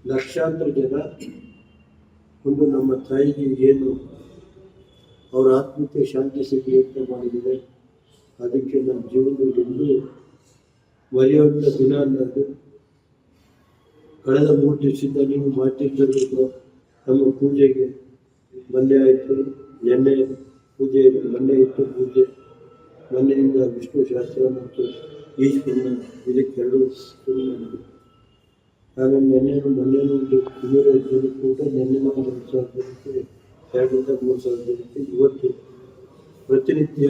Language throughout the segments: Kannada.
ಲಕ್ಷಾಂತರ ಜನ ಒಂದು ನಮ್ಮ ತಾಯಿಗೆ ಏನು ಅವರ ಆತ್ಮಕ್ಕೆ ಶಾಂತಿ ಸಿಗಲಿ ಅಂತ ಮಾಡಿದರೆ ಅದಕ್ಕೆ ನಮ್ಮ ಜೀವನದಲ್ಲಿ ಎಂದೂ ಮರೆಯುವಂಥ ದಿನ ಅನ್ನೋದು. ಕಳೆದ 3 ದಿವಸದಿಂದ ನೀವು ಮಾಡ್ತಿದ್ದದ್ದು ನಮ್ಮ ಪೂಜೆಗೆ ಮೊನ್ನೆ ಆಯಿತು, ನಿನ್ನೆ ಪೂಜೆ, ಮೊನ್ನೆ ಇತ್ತು ಪೂಜೆ, ಮೊನ್ನೆಯಿಂದ ವಿಷ್ಣು ಶಾಸ್ತ್ರ ಮತ್ತು ಈಶ್ವರನ ಇದಕ್ಕೆ 2 ಶುರು ಮಾಡಿದೆ. ಆಮೇಲೆ ಮೊನ್ನೆನೂ ಒಂದು 250 ಜನಕ್ಕೆ ಊಟ, ನಿನ್ನೆನೂ 2,000 ಜನಕ್ಕೆ 2ರಿಂದ 3,000 ಜನಕ್ಕೆ. ಇವತ್ತು ಪ್ರತಿನಿತ್ಯ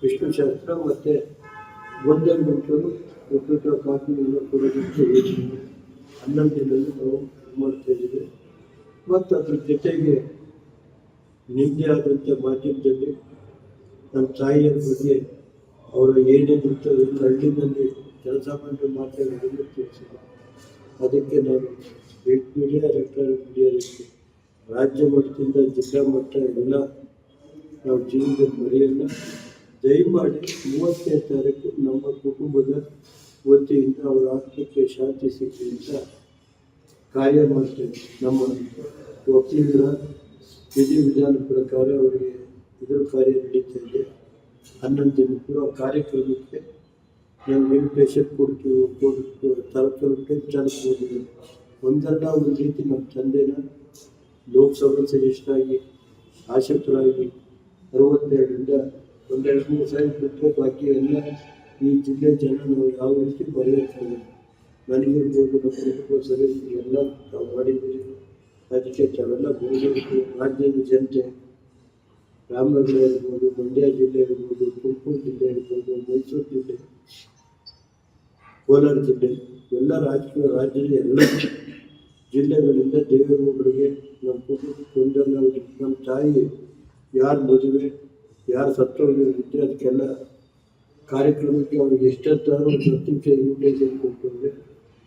ವಿಷ್ಣು ಶಾಸ್ತ್ರ ಮತ್ತು ಒಂದೊಂದು ನಿಮಿಷರು ಉದ್ದುಟ ಕಾಫಿ ಎಲ್ಲ ಕೊಡೋದಕ್ಕೆ 11 ದಿನದಲ್ಲಿ ನಾವು ಮಾಡ್ತಾಯಿದ್ದೀವಿ. ಮತ್ತು ಅದ್ರ ಜೊತೆಗೆ ನಿಮ್ಮದೇ ಆದಂಥ ಮಾಧ್ಯಮದಲ್ಲಿ ನಮ್ಮ ತಾಯಿಯರ ಬಗ್ಗೆ ಅವರ ಏನೇನಿರ್ತದೆ ಎಲ್ಲ ಹಳ್ಳಿನಲ್ಲಿ ಕೆಲಸ ಮಾಡಿ ಮಾತಾಡೋದನ್ನು ತಿಳಿಸಿದೆ. ಅದಕ್ಕೆ ನಾನು ಪ್ರಿಂಟ್ ಮೀಡಿಯಾ, ಎಲೆಕ್ಟ್ರಾನಿಕ್ ಮೀಡಿಯಾದಕ್ಕೆ ರಾಜ್ಯ ಮಟ್ಟದಿಂದ ಜಿಲ್ಲಾ ಮಟ್ಟ ಎಲ್ಲ ನಾವು ಜೀವನದಲ್ಲಿ ಮರೆಯಲ್ಲ. ದಯಮಾಡಿ 30ನೇ ತಾರೀಕು ನಮ್ಮ ಕುಟುಂಬದ ವತಿಯಿಂದ ಅವರ ಆತ್ಮಕ್ಕೆ ಶಾಂತಿ ಸಿಗಲಿ ಅಂತ ಕಾರ್ಯ ಮಾಡ್ತೇವೆ. ನಮ್ಮ ವಕೀಲರ ವಿಧಿವಿಧಾನ ಪ್ರಕಾರ ಅವರಿಗೆ ಇದರ ಕಾರ್ಯ ನಡೀತಾ ಇದೆ. 11 ದಿನಕ್ಕೂ ಆ ಕಾರ್ಯಕ್ರಮಕ್ಕೆ ನಾವು ಇನ್ವಿಟೇಷನ್ ಕೊಡ್ತೀವಿ. ತಲುಪೋದಿದೆ. ಒಂದಲ್ಲ ಒಂದು ರೀತಿ ನಮ್ಮ ತಂದೆನ ಲೋಕಸಭಾ ಸದಸ್ಯರಾಗಿ ಶಾಸಕರಾಗಿ 62ರಿಂದ 1-2-3 ಸಾರಿ ಬಿಟ್ಟರೆ ಬಾಕಿ ಎಲ್ಲ ಈ ಜಿಲ್ಲೆ ಜನ ನಾವು ಯಾವ ರೀತಿ ಬರೆಯೋಕ್ಕಾಗಲ್ಲ. ನನಗಿರ್ಬೋದು, ನಮ್ಮ ಕುಟುಂಬ ಸದಸ್ಯರು ಎಲ್ಲ ನಾವು ಮಾಡಿದ್ದೀವಿ. ಅದಕ್ಕೆ ತಾವೆಲ್ಲ ಬರಬೇಕು. ರಾಜ್ಯದ ಜನತೆ, ರಾಮನಗರ ಇರ್ಬೋದು, ಮಂಡ್ಯ ಜಿಲ್ಲೆ ಇರ್ಬೋದು, ತುಮಕೂರು ಜಿಲ್ಲೆ ಇರ್ಬೋದು, ಮೈಸೂರು ಜಿಲ್ಲೆ, ಕೋಲಾರ ಜಿಲ್ಲೆ, ಎಲ್ಲ ರಾಜ್ಯದ ಎಲ್ಲ ಜಿಲ್ಲೆಗಳಿಂದ ದೇವೇಗೌಡರಿಗೆ ನಮ್ಮ ಕುಟುಂಬ ನಮ್ಮ ತಾಯಿ ಯಾರು ಮದುವೆ, ಯಾರು ಸತ್ತೋಗಿರುತ್ತೆ ಅದಕ್ಕೆಲ್ಲ ಕಾರ್ಯಕ್ರಮಕ್ಕೆ ಅವ್ರಿಗೆ ಎಷ್ಟೊತ್ತಾದ್ರೂ ಒಂದು 10 ನಿಮಿಷ ಇನ್ವಿಟೇಷನ್ ಕೊಟ್ಟರೆ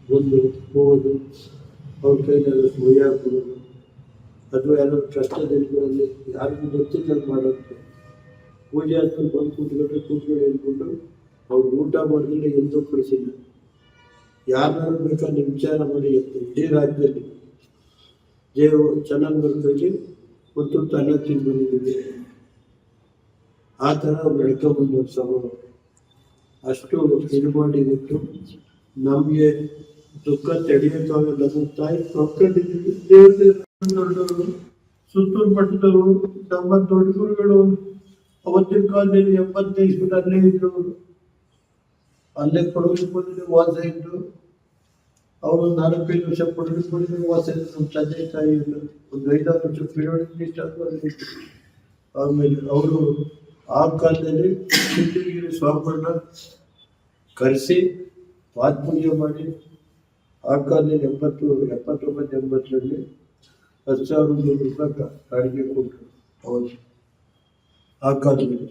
ಬಂದು ಹೋಗೋದು, ಅವ್ರ ಕೈಯಲ್ಲಿ ಮೊಯ್ಯ ಹಾಕೋದು, ಅಥವಾ ಯಾರೋ ಕಷ್ಟ ದಿನಗಳಲ್ಲಿ ಯಾರಿಗೂ ಗೊತ್ತಿಲ್ಲ ಮಾಡೋದು. ಪೂಜೆ ಆದ್ಮೇಲೆ ಬಂದು ಕೂತ್ಕೊಂಡು ಹೇಳ್ಕೊಂಡು ಅವ್ರು ಊಟ ಮಾಡಿದ್ರೆ ಎಂದೂ ಕಳಿಸಿಲ್ಲ. ಯಾರನ್ನಾರು ಬೇಕಾದ್ರೆ ವಿಚಾರ ಮಾಡಿ ಇಡೀ ರಾಜ್ಯದಲ್ಲಿ ಚೆನ್ನಾಗಿ ಬರ್ಕೈಲಿ ಒಂದು ಅನ್ನ ತಿಂದು ಬಂದಿದ್ದೀವಿ. ಆ ಥರ ಬೆಳ್ಕೊಂಬಂದು ಸಭೆ ಅಷ್ಟು ಇದು ಮಾಡಿಬಿಟ್ಟು ನಮಗೆ ದುಃಖ ತಡೆಯೋಕ್ಕಾಗಲ್ಲ. ನಮ್ಮ ತಾಯಿ ಕಳ್ಕೊಂಡಿದ್ದೀವಿ. ದೊಡ್ಡವರು, ಸುತ್ತೂರು ಮಠದವರು, ನಮ್ಮ ದೊಡ್ಡ ಗುರುಗಳು ಅವತ್ತಿನ ಕಾಲದಲ್ಲಿ 85 ಫೀಟ್ ಅಲ್ಲೇ ಇದ್ರು. ಅಲ್ಲೇ ಕೊಡಗಿಸ್ಕೊಂಡಿದ್ದು ವಾಸ ಇದ್ದು. ಅವರು 4-5 ವರ್ಷ ಕೊಡಗಿಸ್ಕೊಂಡಿದ್ದು ವಾಸ ಇದ್ದು. ನಮ್ಮ ತಂದೆ ತಾಯಿಗಳು ಒಂದು 5-6 ವರ್ಷ ಪಿರಿಯಡ್ ಇಷ್ಟ ಇತ್ತು. ಆಮೇಲೆ ಅವರು ಆ ಕಾಲದಲ್ಲಿ ಸಿದ್ಧಗಿರಿ ಸ್ವಾಮಿಗಳನ್ನ ಕರೆಸಿ ಪಾತ್ಪೂಜೆ ಮಾಡಿ ಆ ಕಾಲದಲ್ಲಿ 79-80ರಲ್ಲಿ 10,000 ರೂಪಾಯಿ ಕಾಣಿಕೆ ಕೊಟ್ಟರು ಅವರು ಆ ಕಾಲದಲ್ಲಿ.